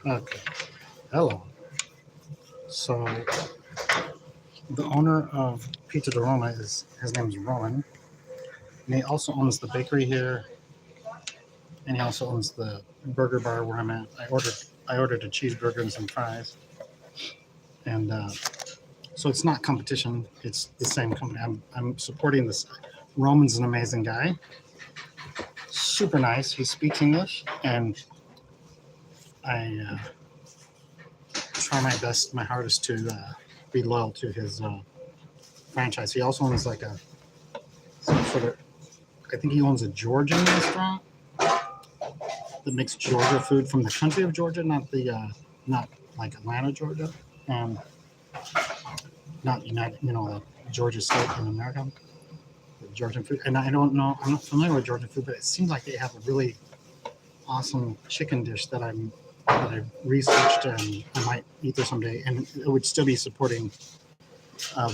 Okay. Hello. So the owner of Pizza de Roma is his name is Roman, and he also owns the bakery here, and he also owns the burger bar where I'm at. I ordered a cheeseburger and some fries, and so it's not competition. It's the same company. I'm supporting this. Roman's an amazing guy, super nice. He speaks English, and I try my best, my hardest to be loyal to his franchise. He also owns like a some sort of, I think he owns a Georgian restaurant that makes Georgia food from the country of Georgia, not like Atlanta, Georgia, and not United, Georgia State in America, the Georgian food. And I don't know, I'm not familiar with Georgian food, but it seems like they have a really awesome chicken dish that I've researched and I might eat there someday. And it would still be supporting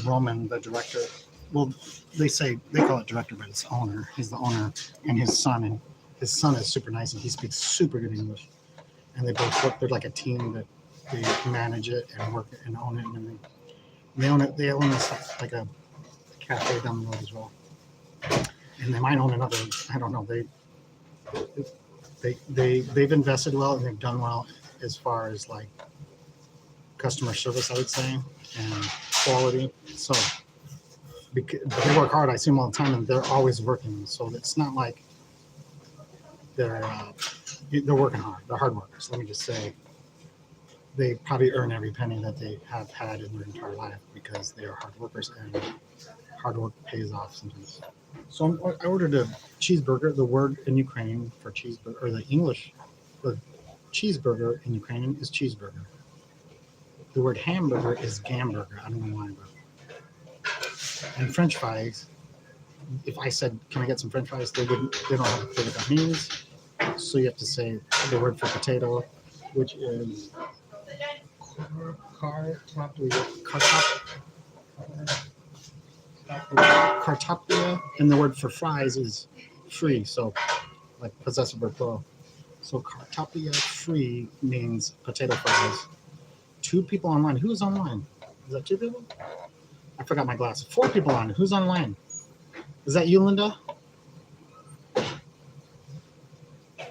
Roman, the director. Well, they call it director, but it's owner. He's the owner, and his son, is super nice, and he speaks super good English. And they both work. They're like a team that they manage it and work it and own it and everything. And they own it. They own this like a cafe down the road as well, and they might own another. I don't know. They've invested well and they've done well as far as like customer service, I would say, and quality. So because they work hard. I see them all the time, and they're always working. So it's not like they're working hard. They're hard workers. Let me just say, they probably earn every penny that they have had in their entire life because they are hard workers, and hard work pays off sometimes. So I ordered a cheeseburger. The word in Ukrainian for cheeseburger, or the English for cheeseburger in Ukrainian is cheeseburger. The word hamburger is gamburger. I don't know why, but and French fries. If I said, "Can I get some French fries?" They wouldn't. They don't have a clue what that means. So you have to say the word for potato, which is kartoplia, and the word for fries is free. So like possessive or plural. So kartoplia free means potato fries. Two people online. Who's online? Is that two people? I forgot my glasses. Four people on. Who's online? Is that you, Linda?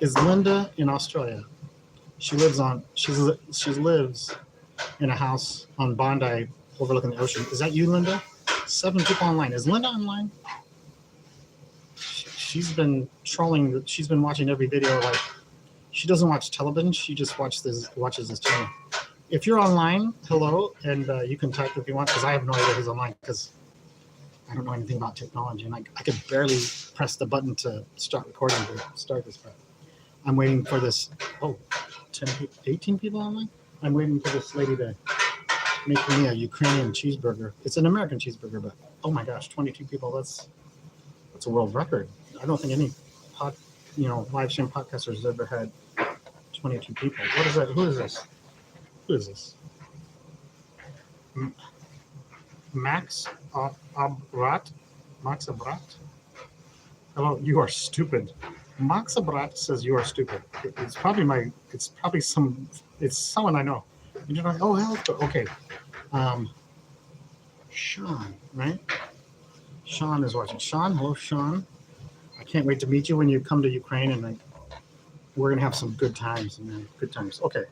Is Linda in Australia? She lives in a house on Bondi overlooking the ocean. Is that you, Linda? 7 people online. Is Linda online? She's been trolling. She's been watching every video. Like, she doesn't watch television. She just watches this channel. If you're online, hello, and you can type if you want, because I have no idea who's online, because I don't know anything about technology, and I could barely press the button to start recording to start this part. I'm waiting for this. Oh, 18 people online? I'm waiting for this lady to make me a Ukrainian cheeseburger. It's an American cheeseburger, but oh my gosh, 22 people. That's a world record. I don't think any live stream podcasters has ever had 22 people. What is that? Who is this? Who is this? Max Abrat? Max Abrat? Hello, you are stupid. Max Abrat says you are stupid. It's someone I know. You know, oh, hell, okay. Sean, right? Sean is watching. Sean, hello, Sean. I can't wait to meet you when you come to Ukraine, and we're gonna have some good times. Good times. Okay.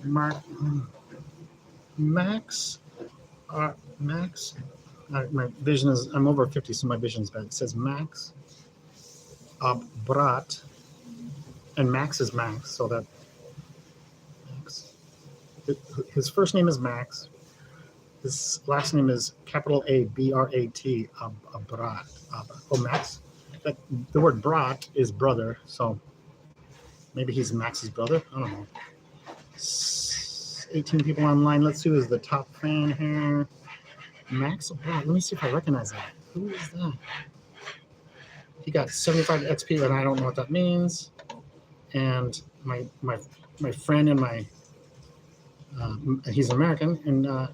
Max. My vision is. I'm over 50, so my vision's bad. It says Max Brat, and Max is Max, so that Max. His first name is Max. His last name is capital A Brat. Brat. Max. But the word brat is brother, so maybe he's Max's brother. I don't know. 18 people online. Let's see who's the top fan here. Max Brat. Let me see if I recognize that. Who is that? He got 75 XP, and I don't know what that means. And my friend and my he's American, and I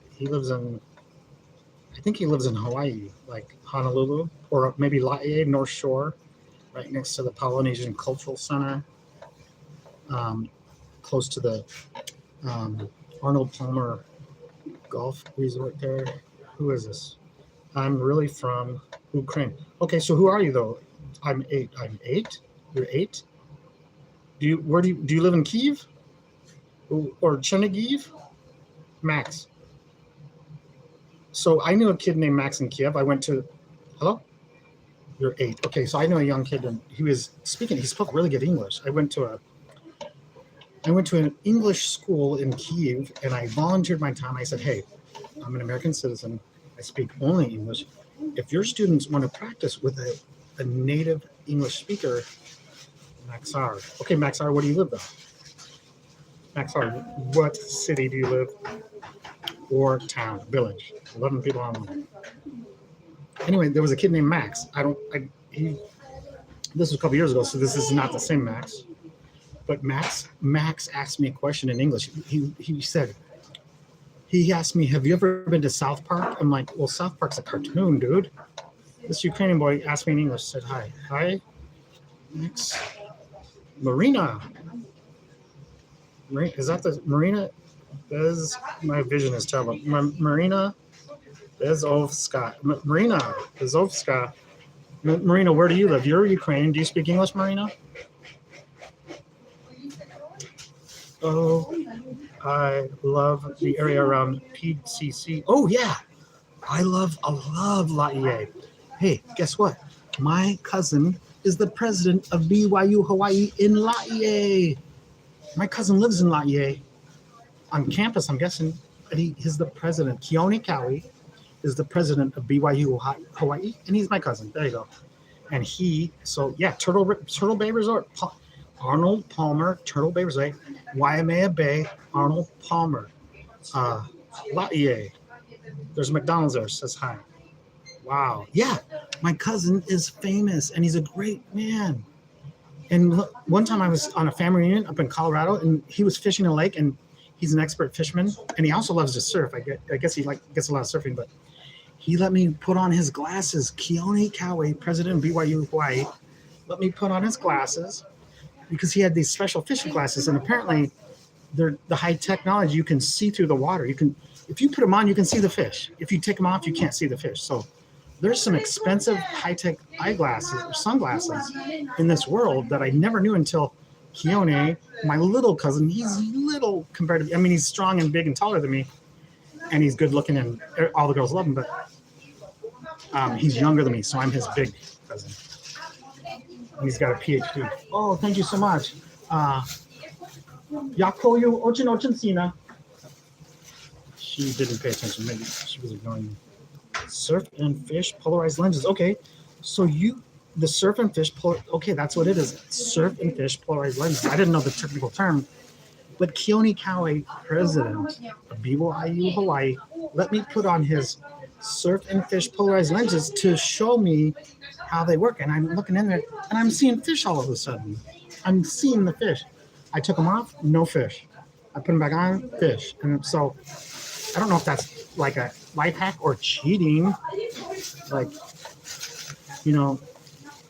think he lives in Hawaii, like Honolulu, or maybe Laie, North Shore, right next to the Polynesian Cultural Center. close to the Arnold Palmer Golf Resort there. Who is this? I'm really from Ukraine. Okay, so who are you though? I'm 8. I'm 8. You're 8. Do you live in Kyiv or Chernihiv? Max. So I knew a kid named Max in Kiev. I went to. Hello. You're 8. Okay, so I know a young kid, and he was speaking. He spoke really good English. I went to an English school in Kyiv, and I volunteered my time. I said, "Hey, I'm an American citizen. I speak only English. If your students want to practice with a native English speaker, Maxar. Okay, Maxar, where do you live though? Maxar, what city do you live? Or town, village? 11 people online. Anyway, there was a kid named Max. This was a couple years ago, so this is not the same Max. But Max asked me a question in English. He asked me, "Have you ever been to South Park?" I'm like, "Well, South Park's a cartoon, dude." This Ukrainian boy asked me in English, said, "Hi, Max, Marina. Is that the Marina? My vision is terrible. Marina Bezovska. Marina Bezovska. Marina, where do you live? You're Ukrainian. Do you speak English, Marina? Oh, I love the area around PCC. Oh yeah, I love Laie. Hey, guess what? My cousin is the president of BYU Hawaii in Laie. My cousin lives in Laie on campus, I'm guessing. He's the president. Keone Cowie is the president of BYU Hawaii, and he's my cousin. There you go. And Turtle Bay Resort. Arnold Palmer, Turtle Bay Resort, Waimea Bay, Arnold Palmer, Laie. There's McDonald's there. Says hi. Wow. Yeah, my cousin is famous, and he's a great man. And one time I was on a family reunion up in Colorado, and he was fishing in a lake, and he's an expert fisherman, and he also loves to surf. I guess he gets a lot of surfing, but he let me put on his glasses. Keone Cowie, president of BYU Hawaii, let me put on his glasses, because he had these special fishing glasses, and apparently they're the high technology. You can see through the water. If you put them on, you can see the fish. If you take them off, you can't see the fish. So there's some expensive high-tech eyeglasses or sunglasses in this world that I never knew until Keone, my little cousin. He's little compared to me. I mean, he's strong and big and taller than me, and he's good looking, and all the girls love him, but he's younger than me, so I'm his big cousin. He's got a PhD. Oh, thank you so much. Yakoyu Ochin Sina. She didn't pay attention. Maybe she was ignoring me. Surf and fish polarized lenses. Okay, so the surf and fish. Okay, that's what it is. Surf and fish polarized lenses. I didn't know the technical term, but Keone Cowie, president of BYU Hawaii, let me put on his surf and fish polarized lenses to show me how they work. And I'm looking in there, and I'm seeing fish all of a sudden. I'm seeing the fish. I took them off, no fish. I put them back on, fish. And so I don't know if that's like a life hack or cheating. Like,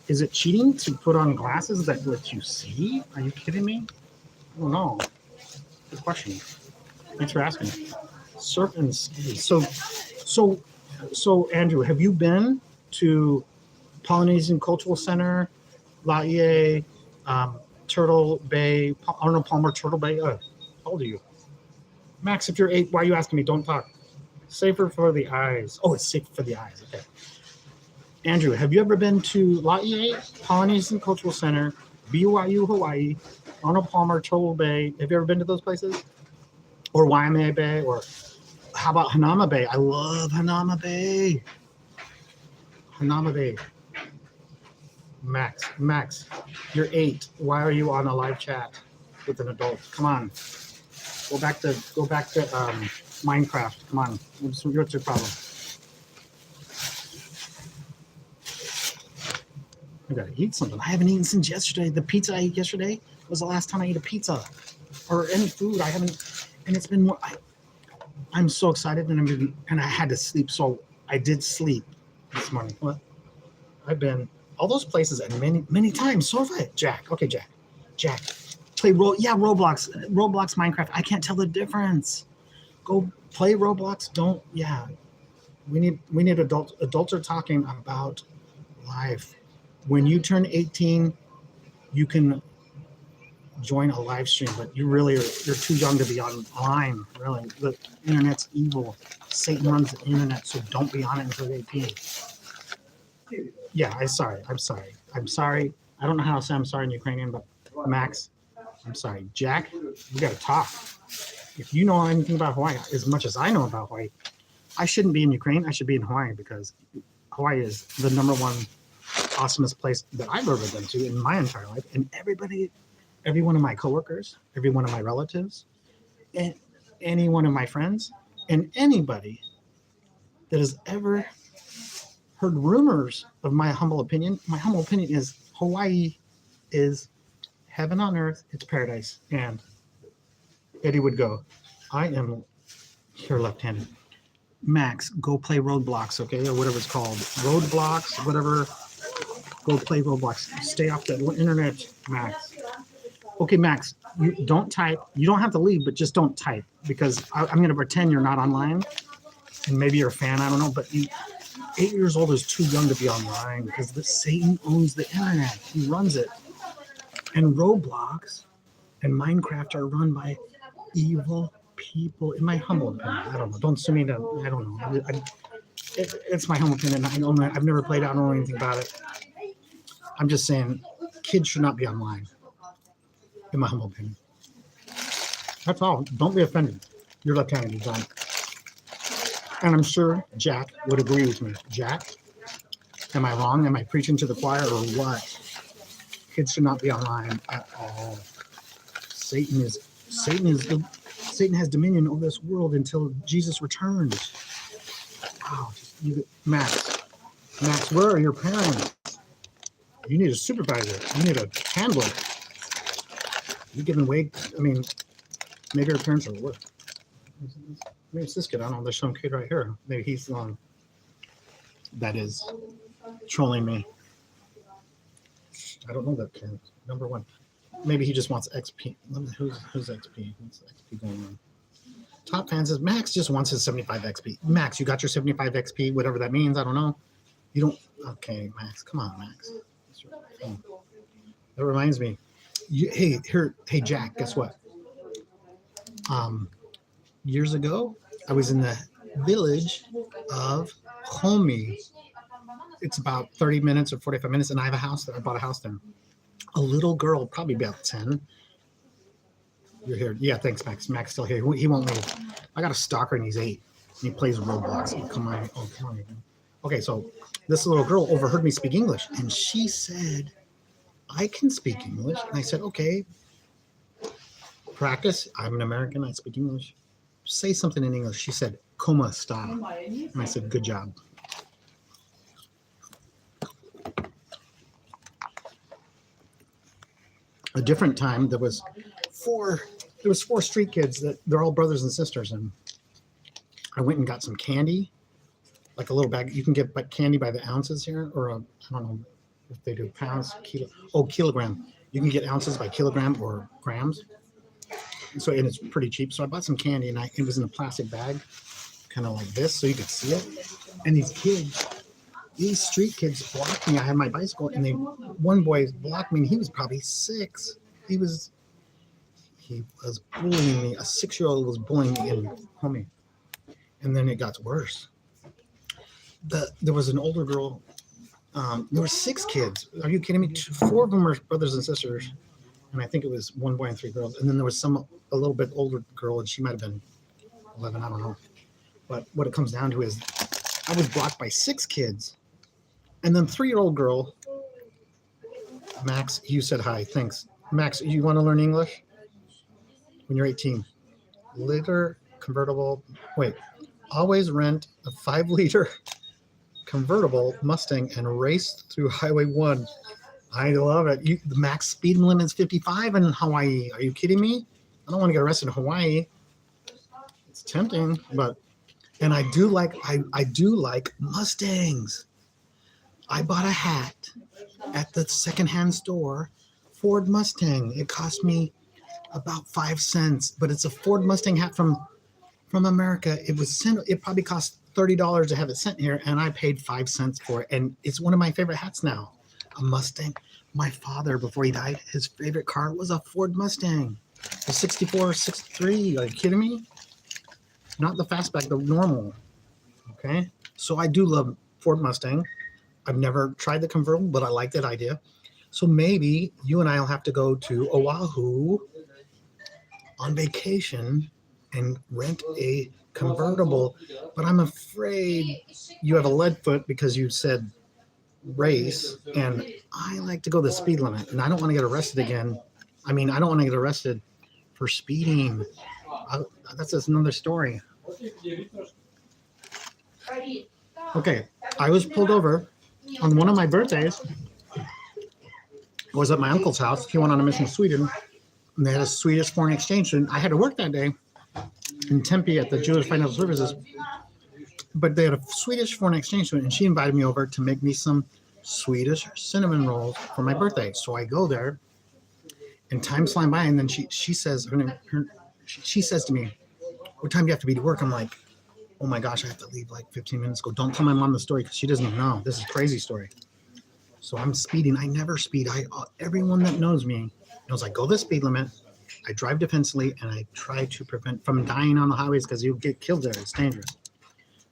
is it cheating to put on glasses that let you see? Are you kidding me? I don't know. Good question. Thanks for asking. Surf and ski. So Andrew, have you been to Polynesian Cultural Center, Laie, Turtle Bay, Arnold Palmer, Turtle Bay? How old are you? Max, if you're 8, why are you asking me? Don't talk. Safer for the eyes. Oh, it's safer for the eyes. Okay. Andrew, have you ever been to Laie, Polynesian Cultural Center, BYU Hawaii, Arnold Palmer, Turtle Bay? Have you ever been to those places? Or Waimea Bay? Or how about Hanauma Bay? I love Hanauma Bay. Hanauma Bay. Max, you're 8. Why are you on a live chat with an adult? Come on. Go back to Minecraft. Come on. What's your problem? I gotta eat something. I haven't eaten since yesterday. The pizza I ate yesterday was the last time I ate a pizza or any food. I haven't, and it's been more. I'm so excited, and I had to sleep. So I did sleep this morning. What? I've been all those places and many times. So have I. Jack. Okay, Jack. Play Roblox, Minecraft. I can't tell the difference. Go play Roblox. Don't. Yeah, we need adults. Adults are talking about life. When you turn 18, you can join a live stream, but you're too young to be online. Really, the internet's evil. Satan runs the internet, so don't be on it until you're 18. Yeah, I'm sorry. I don't know how to say I'm sorry in Ukrainian, but Max, I'm sorry. Jack, we got to talk. If you know anything about Hawaii, as much as I know about Hawaii, I shouldn't be in Ukraine. I should be in Hawaii because Hawaii is the number one awesomest place that I've ever been to in my entire life. And every one of my coworkers, every one of my relatives, and any one of my friends, and anybody that has ever heard rumors of my humble opinion is Hawaii is heaven on earth. It's paradise. And Eddie would go, I am here left-handed. Max, go play Roadblocks, okay? Or whatever it's called. Roadblocks, whatever. Go play Roblox. Stay off the internet, Max. Okay, Max, you don't type. You don't have to leave, but just don't type because I'm going to pretend you're not online. And maybe you're a fan, I don't know, but 8 years old is too young to be online because Satan owns the internet. He runs it. And Roblox and Minecraft are run by evil people, in my humble opinion. I don't know. Don't sue me. I don't know. It's my humble opinion. I've never played it. I don't know anything about it. I'm just saying kids should not be online, in my humble opinion. That's all. Don't be offended. You're left-handed, John. And I'm sure Jack would agree with me. Jack, am I wrong? Am I preaching to the choir or what? Kids should not be online at all. Satan has dominion over this world until Jesus returns. Wow. Max, where are your parents? You need a supervisor. You need a handler. You're giving way. I mean, maybe our parents are what? Maybe it's this kid. I don't know. There's some kid right here. Maybe he's the one that is trolling me. I don't know that kid. Number one. Maybe he just wants XP. Who's XP? What's XP going on? Top fan says Max just wants his 75 XP. Max, you got your 75 XP, whatever that means. I don't know. You don't. Okay, Max. Come on, Max. That reminds me. Hey, Jack. Guess what? Years ago, I was in the village of Homi. It's about 30 minutes or 45 minutes, and I have a house there. I bought a house there. A little girl, probably about 10. You're here. Yeah, thanks, Max. Max still here. He won't leave. I got a stalker, and he's 8. He plays Roblox. Come on. Oh, come on. Okay, so this little girl overheard me speak English, and she said, I can speak English. And I said, okay, practice. I'm an American. I speak English. Say something in English. She said, "Como está?" And I said, good job. A different time, there was four street kids that they're all brothers and sisters. And I went and got some candy, like a little bag. You can get candy by the ounces here, or I don't know if they do pounds, kilogram. You can get ounces by kilogram or grams. So, and it's pretty cheap. So I bought some candy, and it was in a plastic bag, kind of like this, so you could see it. And these street kids blocked me. I had my bicycle, and one boy blocked me, and he was probably 6. He was bullying me. A 6-year-old was bullying me in Homie. And then it got worse. There was an older girl. There were 6 kids. Are you kidding me? 4 of them were brothers and sisters. And I think it was 1 boy and 3 girls. And then there was a little bit older girl, and she might have been 11. I don't know. But what it comes down to is I was blocked by 6 kids. And then 3-year-old girl, Max, you said hi. Thanks. Max, you want to learn English? When you're 18. Liter convertible. Wait. Always rent a 5-liter convertible Mustang and race through Highway 1. I love it. The max speed limit is 55 in Hawaii. Are you kidding me? I don't want to get arrested in Hawaii. It's tempting, and I do like Mustangs. I bought a hat at the secondhand store, Ford Mustang. It cost me about 5 cents, but it's a Ford Mustang hat from America. It was sent. It probably cost $30 to have it sent here, and I paid 5 cents for it. And it's one of my favorite hats now. A Mustang. My father, before he died, his favorite car was a Ford Mustang, a 64, 63. Are you kidding me? Not the fastback, the normal. Okay, so I do love Ford Mustang. I've never tried the convertible, but I like that idea. So maybe you and I will have to go to Oahu on vacation and rent a convertible. But I'm afraid you have a lead foot because you said race, and I like to go the speed limit, and I don't want to get arrested again. I mean, I don't want to get arrested for speeding. That's just another story. Okay, I was pulled over on one of my birthdays. I was at my uncle's house. He went on a mission to Sweden, and they had a Swedish foreign exchange student. I had to work that day in Tempe at the Jewish Financial Services, but they had a Swedish foreign exchange student, and she invited me over to make me some Swedish cinnamon rolls for my birthday. So I go there, and time's flying by, and then she says, she says to me, "What time do you have to be to work?" I'm like, "Oh my gosh, I have to leave like 15 minutes ago. Don't tell my mom the story because she doesn't even know. This is a crazy story." So I'm speeding. I never speed. Everyone that knows me knows I go the speed limit. I drive defensively, and I try to prevent from dying on the highways because you'll get killed there. It's dangerous.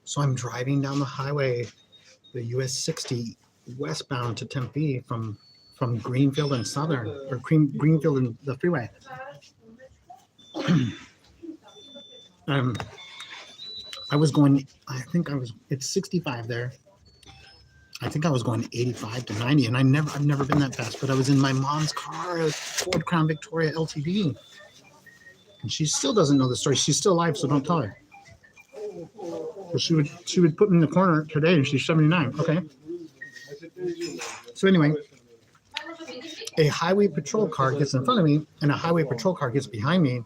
So I'm driving down the highway, the US 60 westbound to Tempe from Greenfield and Southern, or Greenfield and the freeway. I was going, it's 65 there. I think I was going 85 to 90, and I've never been that fast, but I was in my mom's car, a Ford Crown Victoria LTD. And she still doesn't know the story. She's still alive, so don't tell her. But she would put me in the corner today, and she's 79. Okay. So anyway, a highway patrol car gets in front of me, and a highway patrol car gets behind me,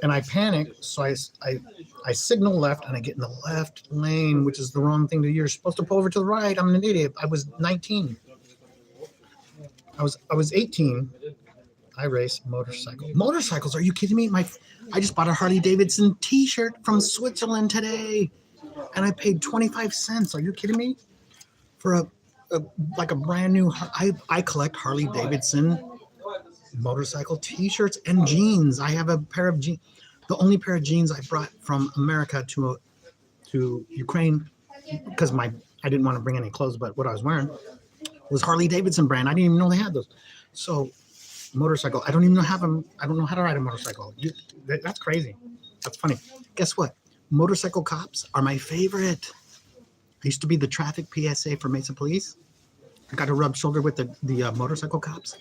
and I panic. So I signal left, and I get in the left lane, which is the wrong thing to do. You're supposed to pull over to the right. I'm an idiot. I was 19. I was 18. I race motorcycles. Are you kidding me? I just bought a Harley Davidson T-shirt from Switzerland today, and I paid 25 cents. Are you kidding me? For a brand new. I collect Harley Davidson motorcycle T-shirts and jeans. I have a pair of jeans. The only pair of jeans I brought from America to Ukraine, because I didn't want to bring any clothes, but what I was wearing was Harley Davidson brand. I didn't even know they had those. So motorcycle, I don't even know how to ride a motorcycle. That's crazy. That's funny. Guess what? Motorcycle cops are my favorite. I used to be the traffic PSA for Mesa Police. I got to rub shoulder with the motorcycle cops.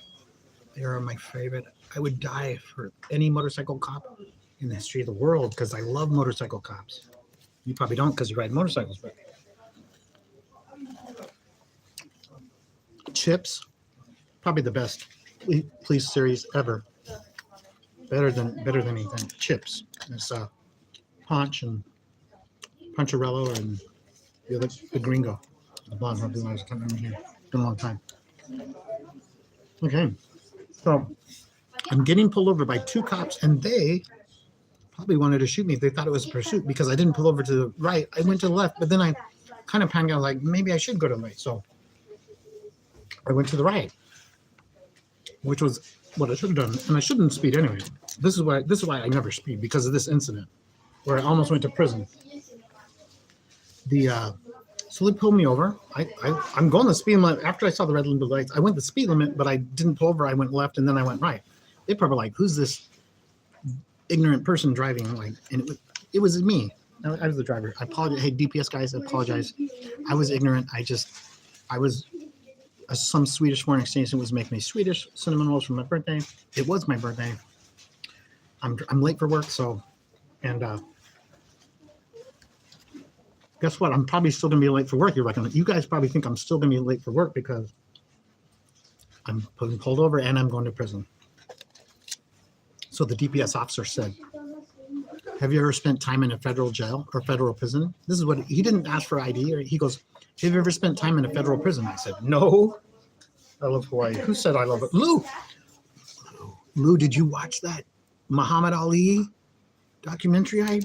They are my favorite. I would die for any motorcycle cop in the history of the world because I love motorcycle cops. You probably don't because you ride motorcycles, but Chips, probably the best police series ever. Better than anything. Chips. It's Punch and Puncharello and the Gringo. The blonde one, I can't remember here. It's been a long time. Okay, so I'm getting pulled over by two cops, and they probably wanted to shoot me. They thought it was a pursuit because I didn't pull over to the right. I went to the left, but then I kind of panicked. I was like, maybe I should go to the right. So I went to the right, which was what I should have done. And I shouldn't speed anyway. This is why I never speed, because of this incident where I almost went to prison. So they pulled me over. I'm going the speed limit. After I saw the red lights, I went the speed limit, but I didn't pull over. I went left, and then I went right. They probably like, who's this ignorant person driving? Like, and it was me. I was the driver. I apologize. Hey, DPS guys, I apologize. I was ignorant. I was some Swedish foreign exchange student was making me Swedish cinnamon rolls for my birthday. It was my birthday. I'm late for work, so, and guess what? I'm probably still gonna be late for work. You guys probably think I'm still gonna be late for work because I'm being pulled over and I'm going to prison. So the DPS officer said, "Have you ever spent time in a federal jail or federal prison?" This is what he didn't ask for ID, or he goes, "Have you ever spent time in a federal prison?" I said, "No." I love Hawaii. Who said I love it? Lou, did you watch that Muhammad Ali documentary. I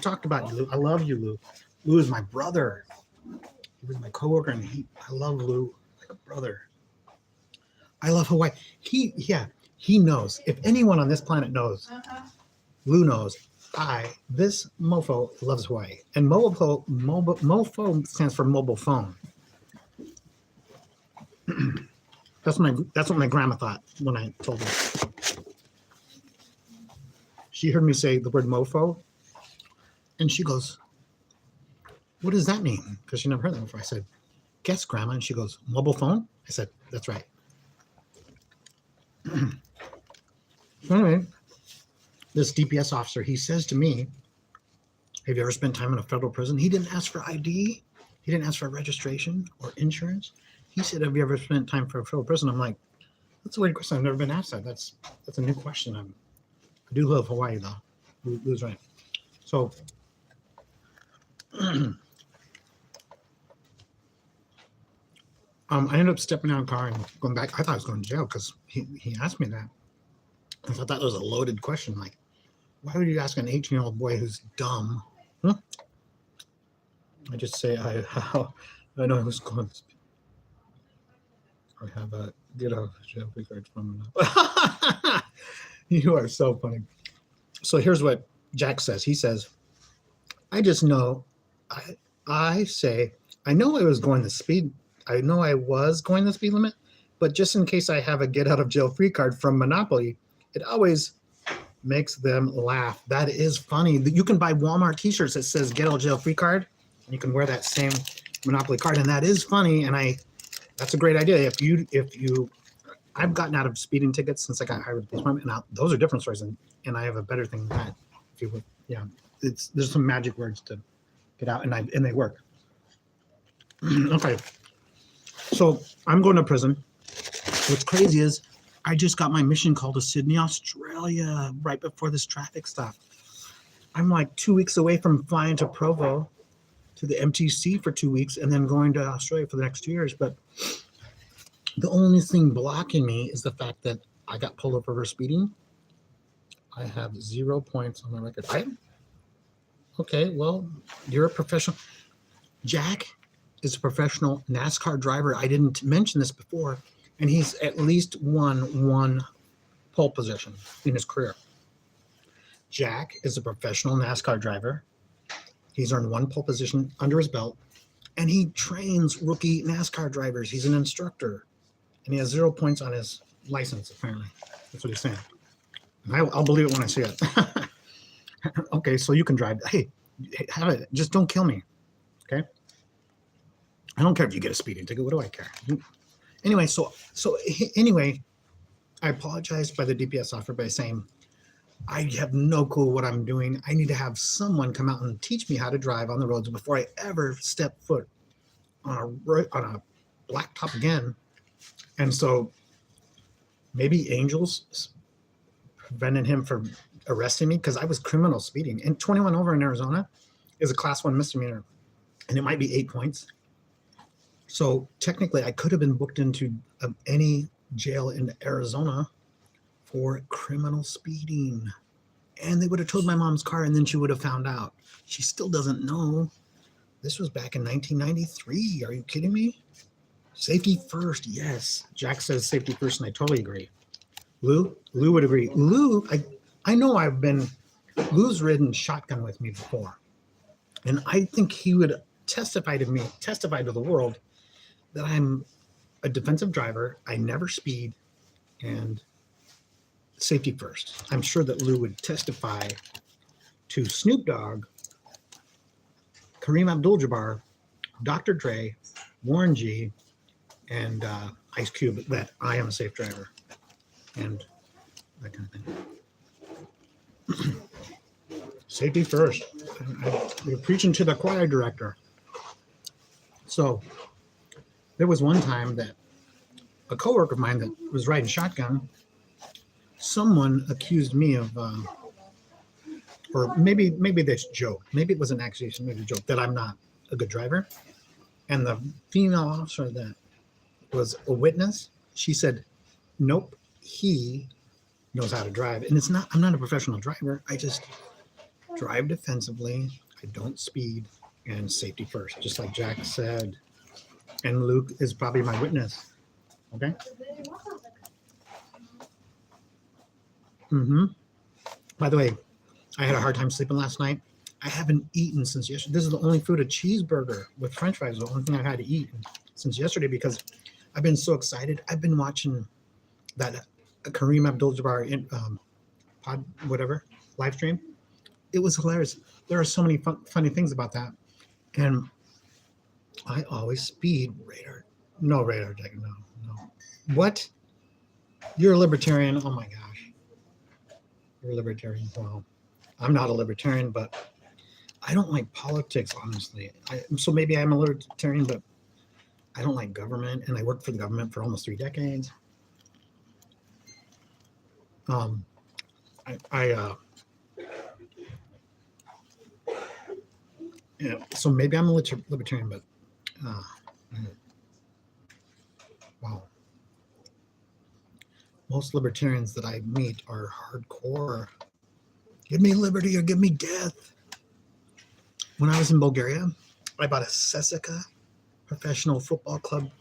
talked about you, Lou. I love you, Lou. Lou is my brother. He was my coworker, and I love Lou like a brother. I love Hawaii. He knows. If anyone on this planet knows, Lou knows. This mofo loves Hawaii, and mofo stands for mobile phone. That's what my grandma thought when I told her. She heard me say the word mofo, and she goes, "What does that mean?" Because she never heard that before. I said, "Guess, Grandma." And she goes, "Mobile phone?" I said, "That's right." Anyway, this DPS officer, he says to me, "Have you ever spent time in a federal prison?" He didn't ask for ID. He didn't ask for registration or insurance. He said, "Have you ever spent time for a federal prison?" I'm like, that's a weird question. I've never been asked that. That's a new question. I do love Hawaii, though. Lou's right. So, I ended up stepping out of the car and going back. I thought I was going to jail because he asked me that. I thought that was a loaded question. Like, why would you ask an 18-year-old boy who's dumb? I just say, I know who's going to speak. I have a get out of jail free card from You are so funny. So here's what Jack says. He says, I just know, I say, I know I was going the speed limit, but just in case I have a get out of jail free card from Monopoly, it always makes them laugh. That is funny. You can buy Walmart t-shirts that says get out of jail free card, and you can wear that same Monopoly card, and that is funny. And that's a great idea. If you I've gotten out of speeding tickets since I got hired with the police department, and those are different stories, and I have a better thing than that. If you would, yeah, there's some magic words to get out, and they work. Okay, so I'm going to prison. What's crazy is I just got my mission call to Sydney, Australia, right before this traffic stop. I'm like 2 weeks away from flying to Provo to the MTC for 2 weeks and then going to Australia for the next 2 years. But the only thing blocking me is the fact that I got pulled over for speeding. I have 0 points on my record. Okay, well, you're a professional. Jack is a professional NASCAR driver. I didn't mention this before, and he's at least won one pole position in his career. Jack is a professional NASCAR driver. He's earned one pole position under his belt, and he trains rookie NASCAR drivers. He's an instructor, and he has 0 points on his license, apparently. That's what he's saying. And I'll believe it when I see it. Okay, so you can drive. Hey, have it. Just don't kill me, okay? I don't care if you get a speeding ticket. What do I care? Anyway, anyway, I apologized by the DPS officer by saying, I have no clue what I'm doing. I need to have someone come out and teach me how to drive on the roads before I ever step foot on a blacktop again. And so maybe angels prevented him from arresting me because I was criminal speeding. And 21 over in Arizona is a class 1 misdemeanor, and it might be 8 points. So technically, I could have been booked into any jail in Arizona for criminal speeding. And they would have towed my mom's car, and then she would have found out. She still doesn't know. This was back in 1993. Are you kidding me? Safety first, yes. Jack says safety first, and I totally agree. Lou would agree. Lou, I know Lou's ridden shotgun with me before. And I think he would testify to the world that I'm a defensive driver. I never speed, and safety first. I'm sure that Lou would testify to Snoop Dogg, Kareem Abdul-Jabbar, Dr. Dre, Warren G, and Ice Cube that I am a safe driver, and that kind of thing. Safety first. You're preaching to the choir director. So there was one time that a coworker of mine that was riding shotgun, someone accused me of, or maybe this joke, maybe it was an accusation, maybe a joke, that I'm not a good driver. And the female officer that was a witness, she said, nope, he knows how to drive. And it's not, I'm not a professional driver. I just drive defensively. I don't speed, and safety first, just like Jack said. And Luke is probably my witness. Okay. Mm-hmm. By the way, I had a hard time sleeping last night. I haven't eaten since yesterday. This is the only food, a cheeseburger with French fries, the only thing I've had to eat since yesterday because I've been so excited. I've been watching that Kareem Abdul-Jabbar pod whatever live stream. It was hilarious. There are so many funny things about that, and I always speed radar. No radar, Jack. No. What? You're a libertarian? Oh my gosh. You're a libertarian. Well, I'm not a libertarian, but I don't like politics, honestly. So maybe I'm a libertarian, but I don't like government, and I worked for the government for almost 3 decades. Yeah, so maybe I'm a libertarian, but wow. Most libertarians that I meet are hardcore. Give me liberty or give me death. When I was in Bulgaria, I bought a CSKA professional football club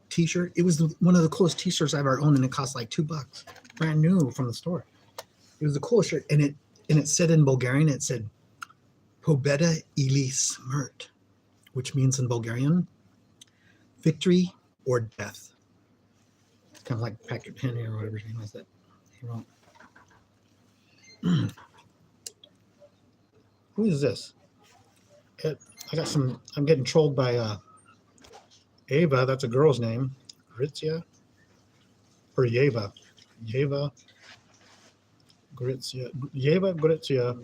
t-shirt. It was one of the coolest t-shirts I've ever owned, and it cost like $2, brand new from the store. It was the coolest shirt, and it said in Bulgarian, it said Pobeda ili smrt, which means in Bulgarian, victory or death. It's kind of like Patrick Henry or whatever his name is that he wrote. Who is this? I'm getting trolled by Ava, that's a girl's name. Gritzia? Or Yeva. Yeva Gritzia. Yeva Gritzia.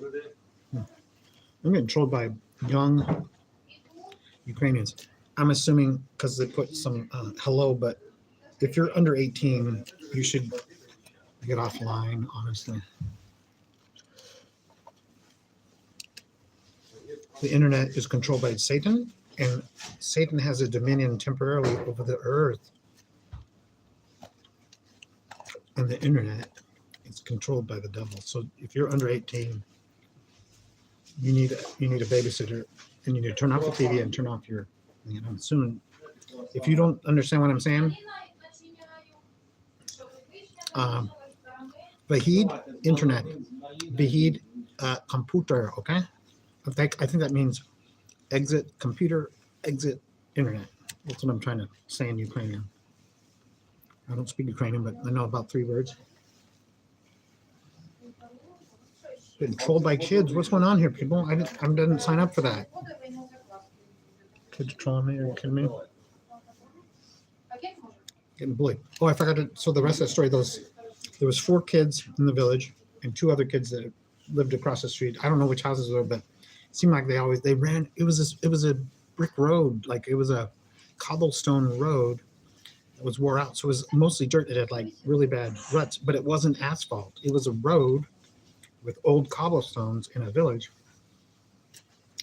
I'm getting trolled by young Ukrainians. I'm assuming because they put some hello, but if you're under 18, you should get offline, honestly. The internet is controlled by Satan, and Satan has a dominion temporarily over the earth. And the internet is controlled by the devil. So if you're under 18, you need a babysitter, and you need to turn off the TV and turn off your. I'm assuming if you don't understand what I'm saying, Vahid internet, Vahid computer. Okay, I think that means exit computer, exit internet. That's what I'm trying to say in Ukrainian. I don't speak Ukrainian, but I know about 3 words. Been trolled by kids. What's going on here, people? I didn't sign up for that. Kids trolling me? Are you kidding me? Getting bullied. Oh, I forgot to. So the rest of the story, there was 4 kids in the village and 2 other kids that lived across the street. I don't know which houses they were, but it seemed like they ran. It was a brick road, like it was a cobblestone road that was wore out. So it was mostly dirt. It had like really bad ruts, but it wasn't asphalt. It was a road with old cobblestones in a village.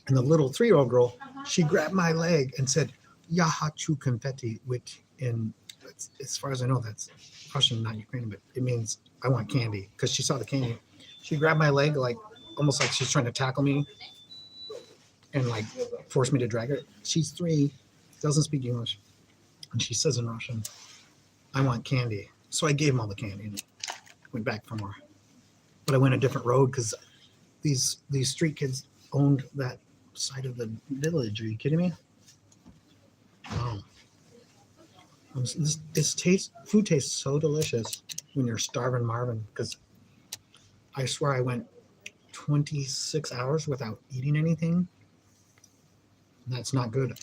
And the little 3-year-old girl, she grabbed my leg and said, "Ya hachu confetti," which as far as I know, that's Russian, not Ukrainian, but it means I want candy, because she saw the candy. She grabbed my leg, like almost like she's trying to tackle me and like force me to drag her. She's 3, doesn't speak English, and she says in Russian, "I want candy." So I gave them all the candy and went back for more. But I went a different road because these street kids owned that side of the village. Are you kidding me? Wow. Food tastes so delicious when you're starving Marvin, because I swear I went 26 hours without eating anything. That's not good.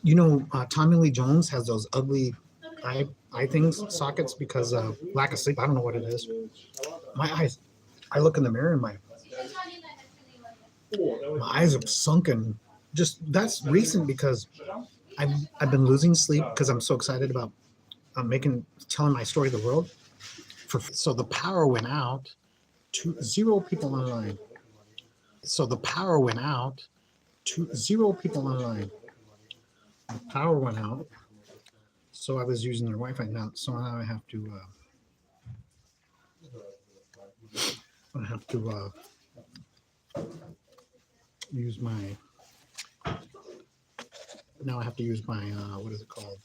You know, Tommy Lee Jones has those ugly eye things, sockets, because of lack of sleep. I don't know what it is. My eyes, I look in the mirror and my eyes are sunken. Just that's recent because I've been losing sleep because I'm so excited about telling my story to the world. So the power went out to 0 people online. So the power went out to 0 people online. The power went out. So I was using their Wi-Fi now. So now I have to I have to use my. Now I have to use my what is it called?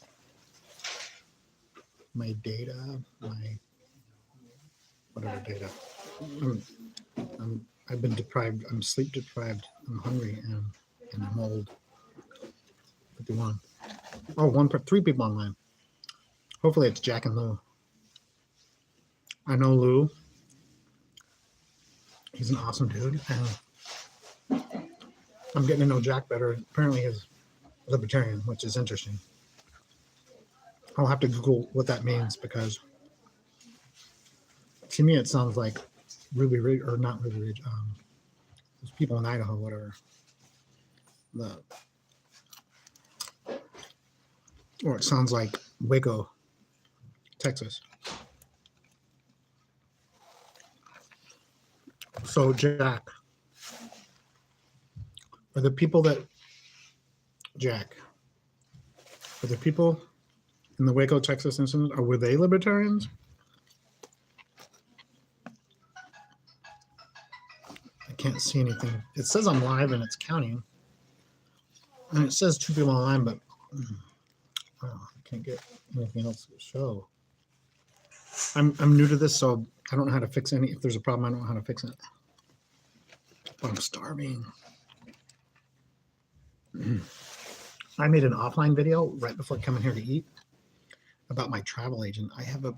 My data, my whatever data. I've been deprived. I'm sleep deprived. I'm hungry and I'm old. 51. Oh, three people online. Hopefully it's Jack and Lou. I know Lou. He's an awesome dude. And I'm getting to know Jack better. Apparently he's libertarian, which is interesting. I'll have to Google what that means because to me it sounds like Ruby Ridge, or not Ruby Ridge, those people in Idaho, whatever. Or it sounds like Waco, Texas. So Jack, are the people in the Waco, Texas incident, or were they libertarians? I can't see anything. It says I'm live and it's counting. And it says 2 people online, but I can't get anything else to show. I'm new to this, so I don't know how to fix any. If there's a problem, I don't know how to fix it. But I'm starving. I made an offline video right before coming here to eat about my travel agent. I have a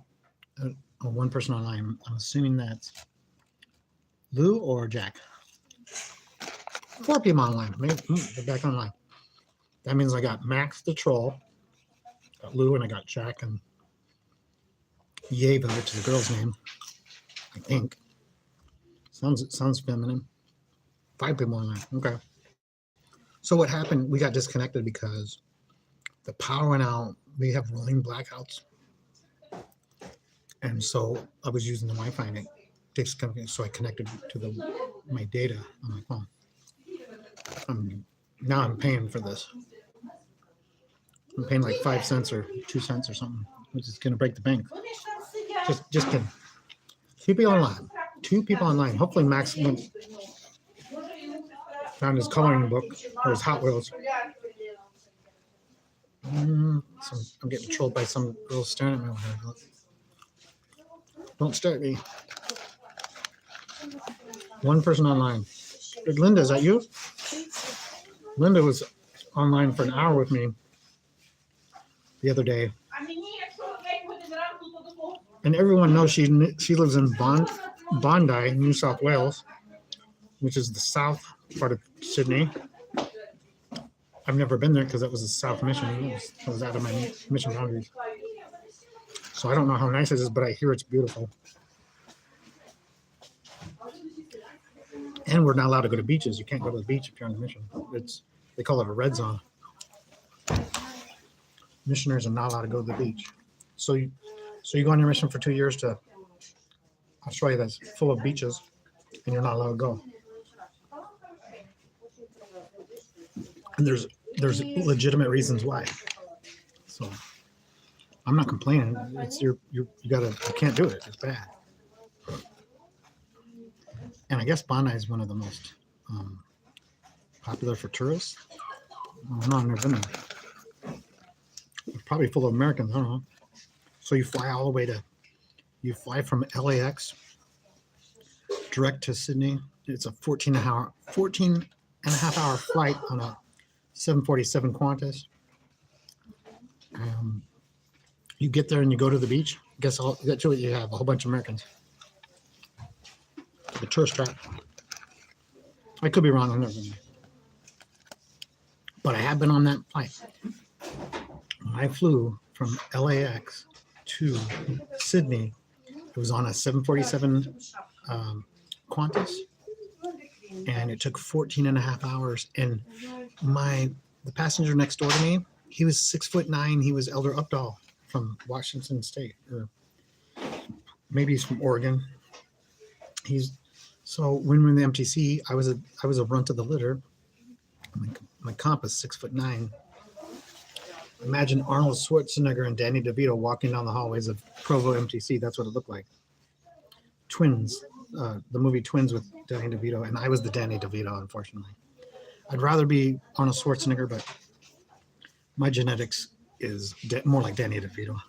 one person online. I'm assuming that's Lou or Jack. 4 people online. Maybe they're back online. That means I got Max the troll, got Lou, and I got Jack and Yeva, which is a girl's name, I think. Sounds feminine. 5 people online. Okay. So what happened? We got disconnected because the power went out. We have rolling blackouts, and so I was using the Wi-Fi and it disconnected. So I connected to my data on my phone. Now I'm paying for this. I'm paying like 5 cents or 2 cents or something, which is gonna break the bank. Just kidding. 2 people online. 2 people online. Hopefully Max found his coloring book or his Hot Wheels. So I'm getting trolled by some girl staring at me over here. Don't stare at me. 1 person online. Linda, is that you? Linda was online for an hour with me the other day. And everyone knows she lives in Bondi, New South Wales, which is the south part of Sydney. I've never been there because that was a South Mission. It was out of my mission boundaries. So I don't know how nice it is, but I hear it's beautiful. And we're not allowed to go to beaches. You can't go to the beach if you're on the mission. They call it a red zone. Missionaries are not allowed to go to the beach. So you go on your mission for 2 years to Australia that's full of beaches, and you're not allowed to go. And there's legitimate reasons why. So I'm not complaining. It's you can't do it. It's bad. And I guess Bondi is one of the most popular for tourists. Oh, no, I've never been there. It's probably full of Americans. I don't know. So you fly from LAX direct to Sydney. It's a 14 and a half hour flight on a 747 Qantas. You get there and you go to the beach. Guess that's what you have, a whole bunch of Americans. The tourist trap. I could be wrong. I've never been there. But I have been on that flight. When I flew from LAX to Sydney, it was on a 747 Qantas, and it took 14 and a half hours. And the passenger next door to me, he was 6'9". He was Elder Updahl from Washington State, or maybe he's from Oregon. So when we were in the MTC, I was a runt of the litter. My comp is 6'9". Imagine Arnold Schwarzenegger and Danny DeVito walking down the hallways of Provo MTC. That's what it looked like. Twins, the movie Twins with Danny DeVito, and I was the Danny DeVito, unfortunately. I'd rather be Arnold Schwarzenegger, but my genetics is more like Danny DeVito,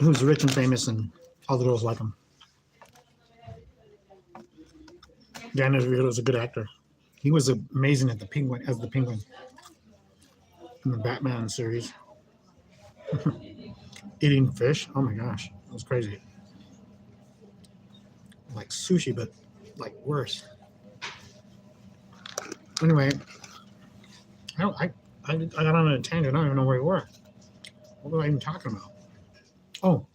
who's rich and famous, and all the girls like him. Danny DeVito is a good actor. He was amazing at the Penguin as the Penguin in the Batman series. Eating fish, oh my gosh, it was crazy. Like sushi, but like worse. Anyway, I got on a tangent. I don't even know where we were. What was I even talking about? Oh,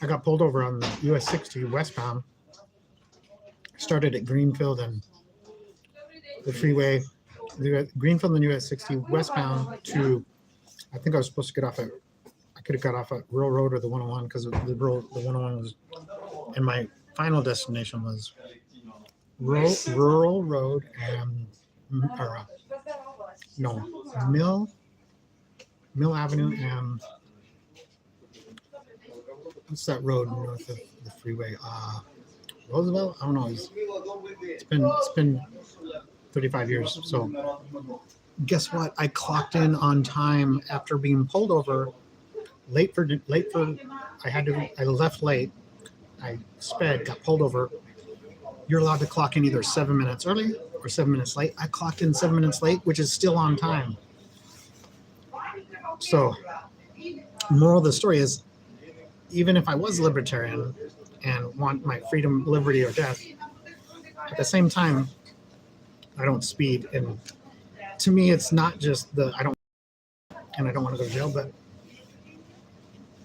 I got pulled over on the US 60 westbound. Started at Greenfield and the freeway, Greenfield and US 60 westbound to, I think I was supposed to get off at, I could have got off at Rural Road or the 101 because the 101 was, and my final destination was Rural Road and, Mill Avenue and, what's that road north of the freeway? Roosevelt? I don't know. It's been 35 years. So guess what? I clocked in on time after being pulled over, late for. I left late. I sped, got pulled over. You're allowed to clock in either 7 minutes early or 7 minutes late. I clocked in 7 minutes late, which is still on time. So, moral of the story is, even if I was libertarian and want my freedom, liberty, or death, at the same time, I don't speed. And to me, it's not just I don't want to go to jail, but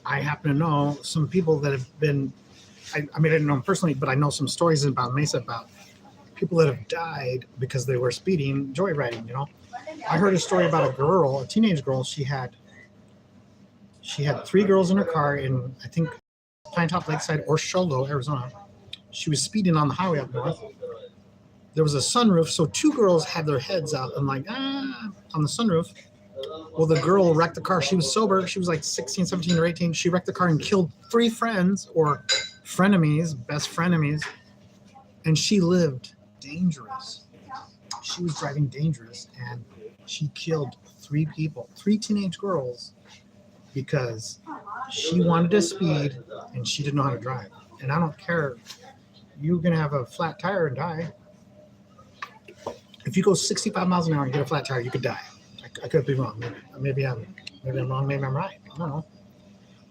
I happen to know some people that have been, I didn't know them personally, but I know some stories about Mesa about people that have died because they were speeding, joyriding, I heard a story about a teenage girl. She had 3 girls in her car in, I think, Pinetop Lakeside or Sholo, Arizona. She was speeding on the highway up north. There was a sunroof, so 2 girls had their heads out and on the sunroof. Well, the girl wrecked the car. She was sober. She was like 16, 17, or 18. She wrecked the car and killed 3 friends or frenemies, best frenemies, and she lived dangerous. She was driving dangerous, and she killed 3 people, 3 teenage girls, because she wanted to speed and she didn't know how to drive. And I don't care. You're going to have a flat tire and die. If you go 65 miles an hour and get a flat tire, you could die. I could be wrong. Maybe I'm wrong. Maybe I'm right. I don't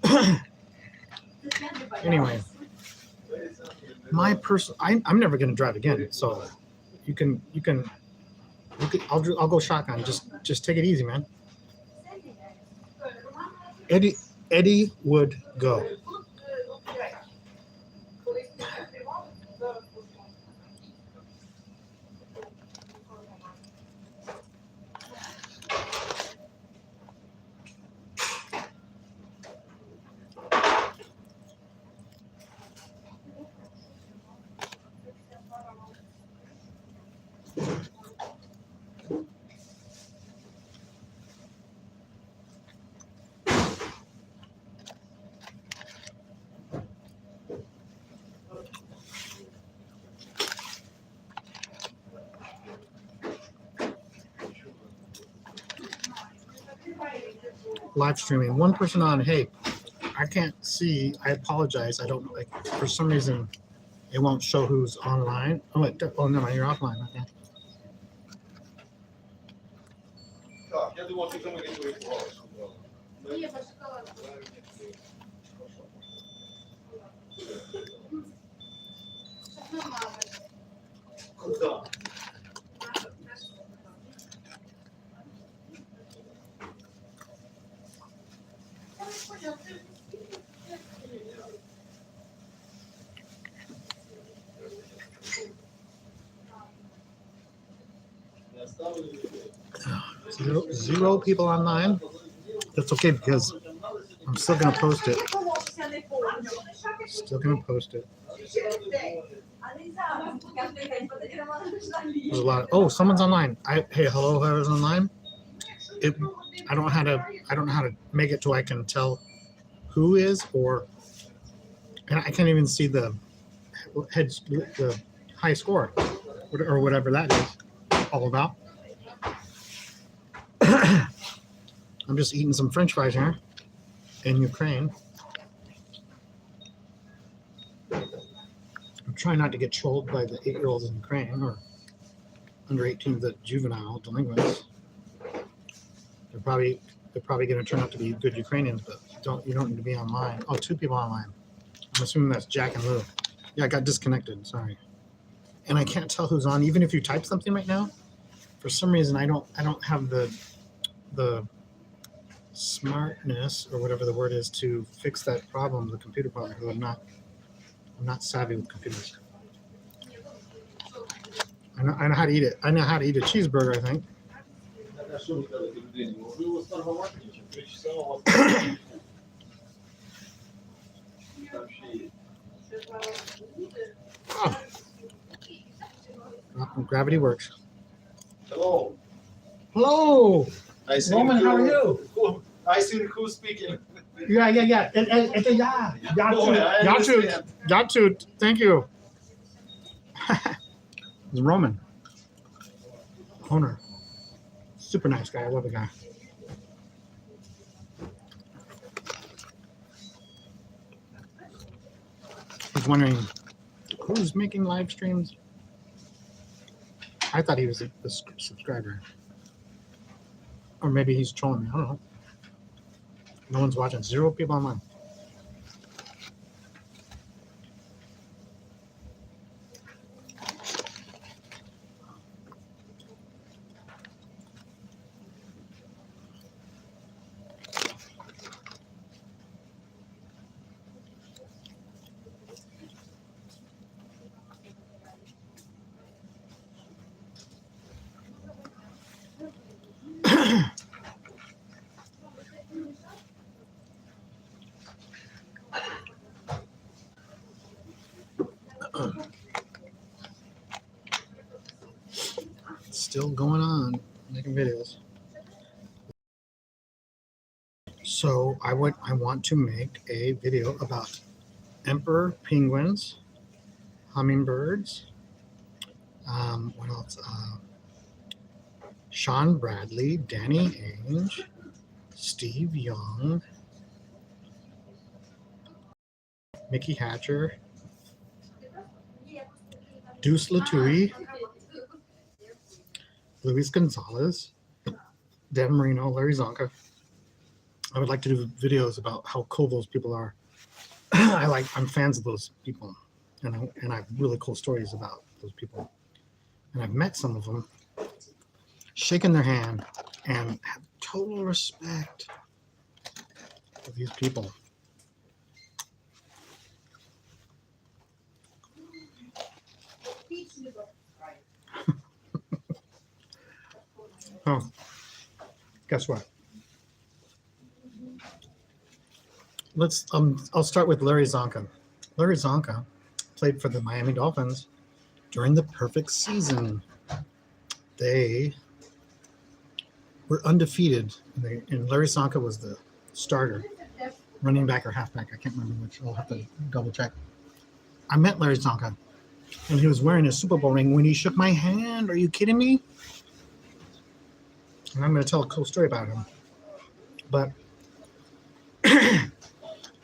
know. Anyway, I'm never going to drive again. So I'll go shotgun. Just take it easy, man. Eddie would go. Live streaming. One person on. Hey, I can't see. I apologize. I don't for some reason it won't show who's online. Oh, no, you're offline. Okay. Zero people online. That's okay because I'm still gonna post it. There's a lot. Someone's online. Hey, hello, whoever's online. I don't know how to make it so I can tell who is, and I can't even see the the high score, or whatever that is all about. I'm just eating some French fries here in Ukraine. I'm trying not to get trolled by the 8-year-olds in Ukraine or under 18, the juvenile delinquents. They're probably going to turn out to be good Ukrainians, but you don't need to be online. Oh, 2 people online. I'm assuming that's Jack and Lou. Yeah, I got disconnected. Sorry. And I can't tell who's on. Even if you type something right now, for some reason I don't have the smartness or whatever the word is to fix that problem, the computer problem, because I'm not savvy with computers. I know how to eat it. I know how to eat a cheeseburger, I think. Oh. Gravity works. Hello. Hello. I see Roman, how are you? I see who's speaking. Yeah. Yeah, thank you. It's Roman. Owner. Super nice guy. I love the guy. He's wondering who's making live streams. I thought he was a subscriber. Or maybe he's trolling me. I don't know. No one's watching. 0 people online. Still going on, making videos. So I want to make a video about emperor penguins, hummingbirds. What else? Sean Bradley, Danny Ainge, Steve Young, Mickey Hatcher, Deuce Latouille, Luis Gonzalez, Dan Marino, Larry Zonka. I would like to do videos about how cool those people are. I'm fans of those people, and I have really cool stories about those people. And I've met some of them, shaken their hand, and have total respect for these people. Oh, guess what? I'll start with Larry Zonka. Larry Zonka played for the Miami Dolphins during the perfect season. They were undefeated, and Larry Zonka was the starter, running back or halfback. I can't remember which. I'll have to double check. I met Larry Zonka, and he was wearing a Super Bowl ring when he shook my hand. Are you kidding me? And I'm going to tell a cool story about him. But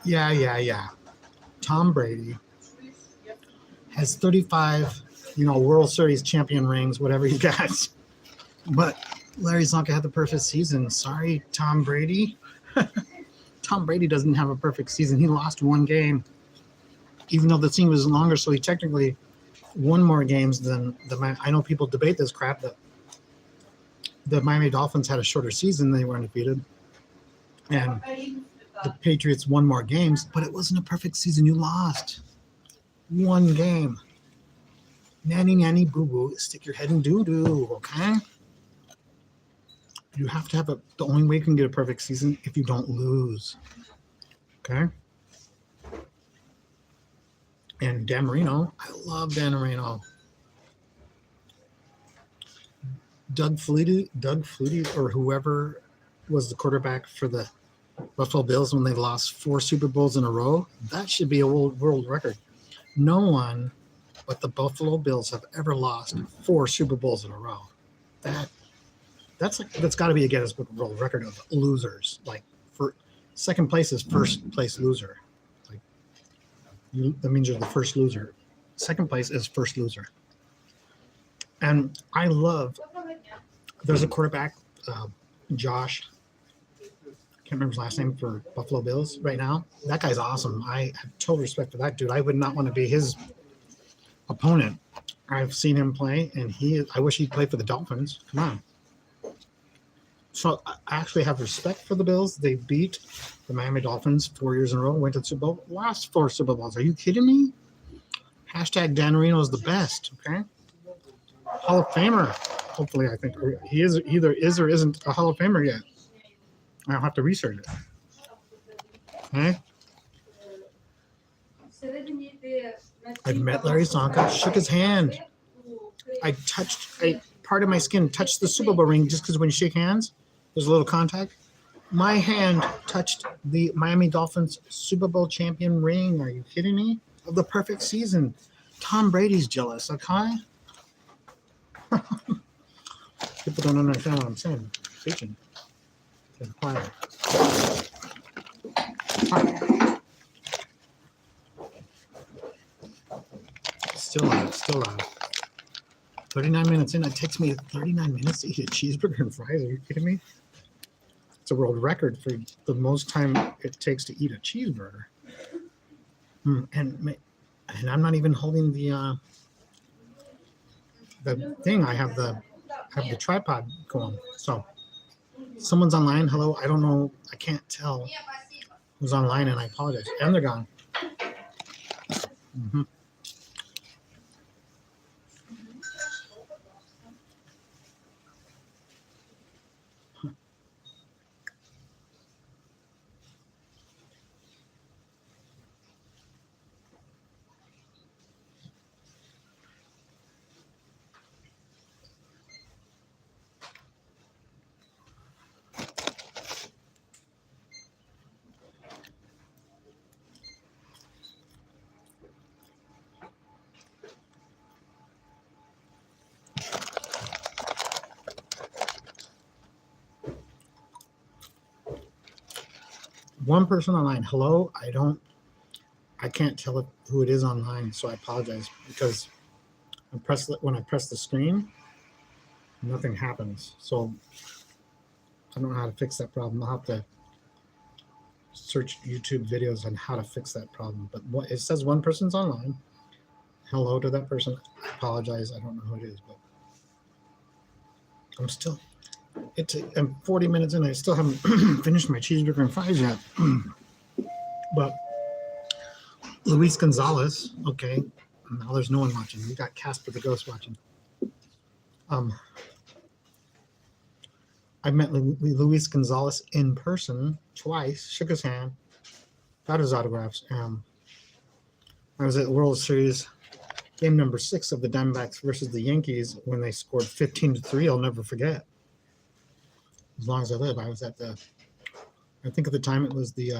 yeah. Tom Brady has 35, World Series champion rings, whatever he got. But Larry Zonka had the perfect season. Sorry, Tom Brady. Tom Brady doesn't have a perfect season. He lost 1 game, even though the team was longer. So he technically won more games than I know people debate this crap, but the Miami Dolphins had a shorter season. They were undefeated. And the Patriots won more games, but it wasn't a perfect season. You lost 1 game. Nanny, boo-boo. Stick your head in doo-doo, okay? You have to have the only way you can get a perfect season if you don't lose. Okay? And Dan Marino, I love Dan Marino. Doug Flutie, or whoever was the quarterback for the Buffalo Bills when they lost 4 Super Bowls in a row, that should be a world record. No one but the Buffalo Bills have ever lost 4 Super Bowls in a row. That's got to be a Guinness Book of World Record of losers. Like, for second place is first place loser. Like, that means you're the first loser. Second place is first loser. And I love. There's a quarterback, Josh. Can't remember his last name for Buffalo Bills right now. That guy's awesome. I have total respect for that dude. I would not want to be his opponent. I've seen him play, and I wish he'd play for the Dolphins. Come on. So I actually have respect for the Bills. They beat the Miami Dolphins 4 years in a row, went to the Super Bowl, lost 4 Super Bowls. Are you kidding me? Hashtag Dan Marino is the best, okay? Hall of Famer. Hopefully, I think he either is or isn't a Hall of Famer yet. I'll have to research it. Okay? I've met Larry Csonka, shook his hand. Part of my skin touched the Super Bowl ring just because when you shake hands, there's a little contact. My hand touched the Miami Dolphins Super Bowl champion ring. Are you kidding me? Of the perfect season. Tom Brady's jealous, okay? People don't understand what I'm saying. Preaching. Get quiet. Still loud. 39 minutes in. It takes me 39 minutes to eat a cheeseburger and fries. Are you kidding me? It's a world record for the most time it takes to eat a cheeseburger. And I'm not even holding the thing. I have the tripod going. So someone's online. Hello. I don't know. I can't tell who's online, and I apologize. And they're gone. Mm-hmm. One person online. Hello. I can't tell who it is online, so I apologize because when I press the screen, nothing happens. So I don't know how to fix that problem. I'll have to search YouTube videos on how to fix that problem. But it says one person's online. Hello to that person. I apologize. I don't know who it is, but I'm still. I'm 40 minutes in. I still haven't finished my cheeseburger and fries yet. But Luis Gonzalez, okay. Now there's no one watching. We got Casper the Ghost watching. I met Luis Gonzalez in person twice, shook his hand, got his autographs. I was at the World Series game number 6 of the Diamondbacks versus the Yankees when they scored 15-3. I'll never forget. As long as I live, I was at I think at the time it was the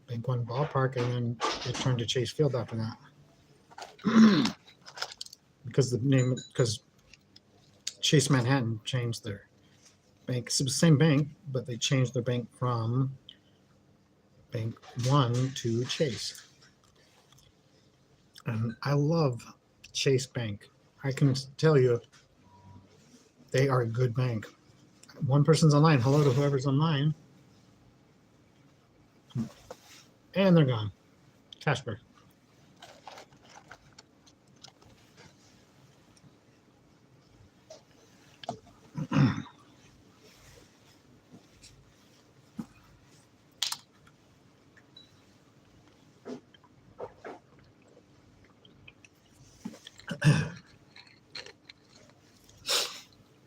Bank One ballpark, and then it turned to Chase Field after that. because Chase Manhattan changed their bank. It's the same bank, but they changed their bank from Bank One to Chase. And I love Chase Bank. I can tell you they are a good bank. One person's online. Hello to whoever's online. And they're gone. Casper.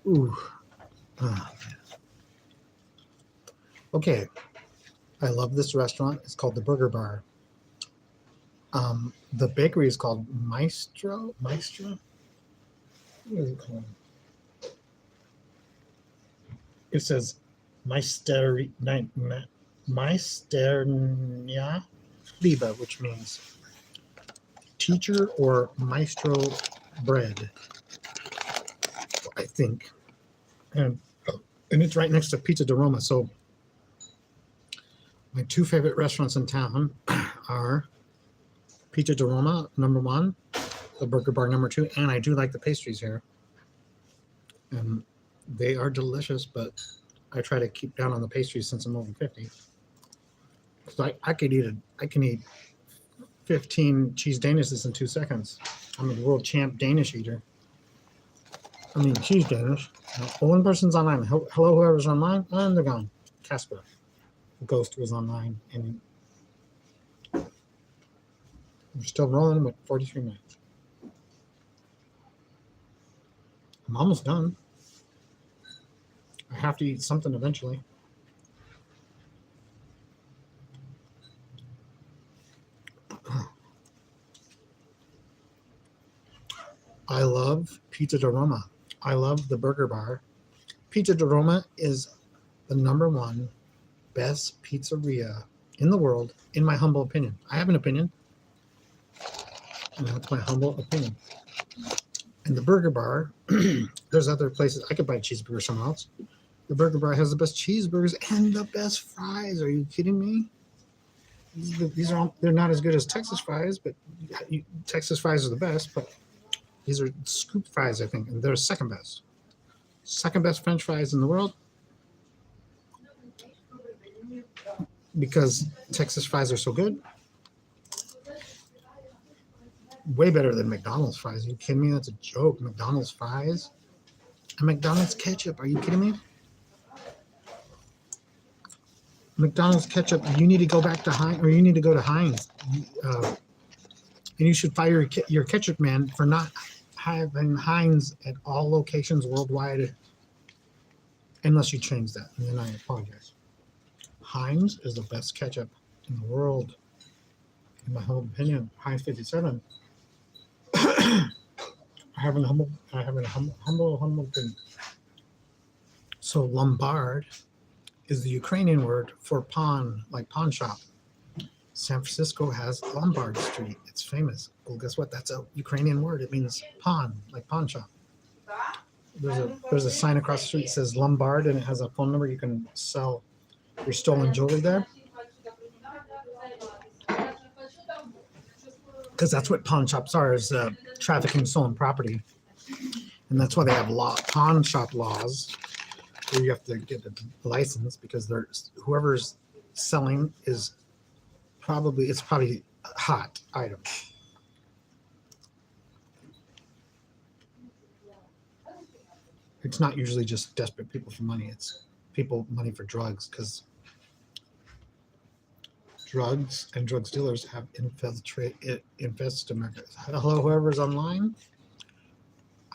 Ooh. Okay. I love this restaurant. It's called the Burger Bar. The bakery is called Maestro. What is it called? It says Meisternia Liebe, which means teacher or maestro bread, I think. And it's right next to Pizza de Roma. So my two favorite restaurants in town are Pizza de Roma, number one, the Burger Bar, number two, and I do like the pastries here. And they are delicious, but I try to keep down on the pastries since I'm over 50. So I can eat 15 cheese danishes in 2 seconds. I'm a world champ Danish eater. I mean, cheese Danish. One person's online. Hello, whoever's online, and they're gone. Casper, the ghost, was online, and we're still rolling with 43 minutes. I'm almost done. I have to eat something eventually. I love Pizza de Roma. I love the Burger Bar. Pizza de Roma is the number one best pizzeria in the world, in my humble opinion. I have an opinion, and that's my humble opinion. And the Burger Bar, there's other places I could buy a cheeseburger somewhere else. The Burger Bar has the best cheeseburgers and the best fries. Are you kidding me? These are all, they're not as good as Texas fries, but Texas fries are the best. But these are scoop fries, I think, and they're second best. Second best French fries in the world, because Texas fries are so good. Way better than McDonald's fries. Are you kidding me? That's a joke. McDonald's fries and McDonald's ketchup. Are you kidding me? McDonald's ketchup. You need to go back to Heinz, or you need to go to Heinz, and you should fire your ketchup man for not having Heinz at all locations worldwide, unless you change that. And then I apologize. Heinz is the best ketchup in the world, in my humble opinion. Heinz 57. I have a humble opinion. So Lombard is the Ukrainian word for pawn, like pawn shop. San Francisco has Lombard Street. It's famous. Well, guess what? That's a Ukrainian word. It means pawn, like pawn shop. There's a sign across the street that says Lombard, and it has a phone number. You can sell your stolen jewelry there. Because that's what pawn shops are, is trafficking stolen property. And that's why they have pawn shop laws, where you have to get a license, because whoever's selling is probably a hot item. It's not usually just desperate people for money. It's money for drugs, because drugs and drug dealers have infested America. Hello, whoever's online.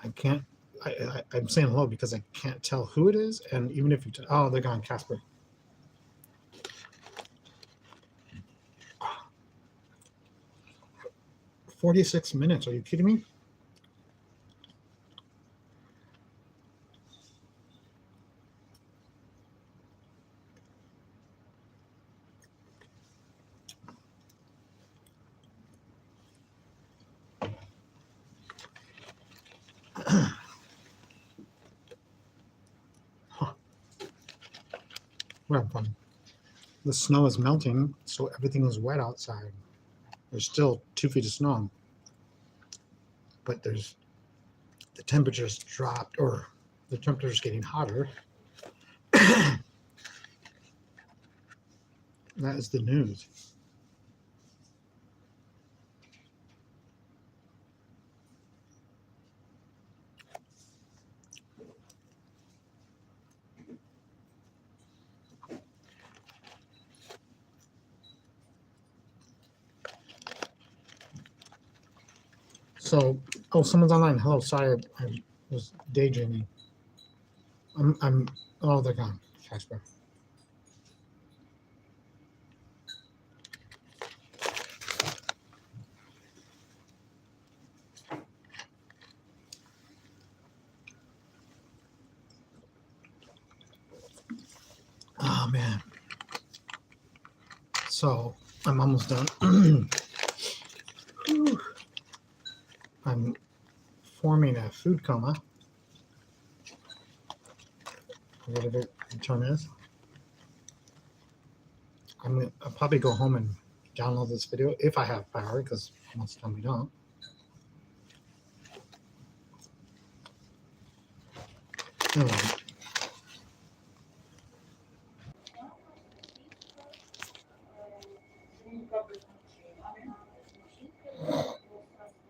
I'm saying hello because I can't tell who it is, and even if oh, they're gone, Casper. "46 minutes. Are you kidding me?" We're having fun. The snow is melting, so everything is wet outside. There's still 2 feet of snow, but the temperature's dropped, or the temperature's getting hotter. That is the news. So, someone's online. Hello, sorry, I was daydreaming. Oh, they're gone, Casper. Oh, man. So, I'm almost done. I'm forming a food coma. Whatever the term is. I'll probably go home and download this video if I have power, because most of the time we don't. Anyway,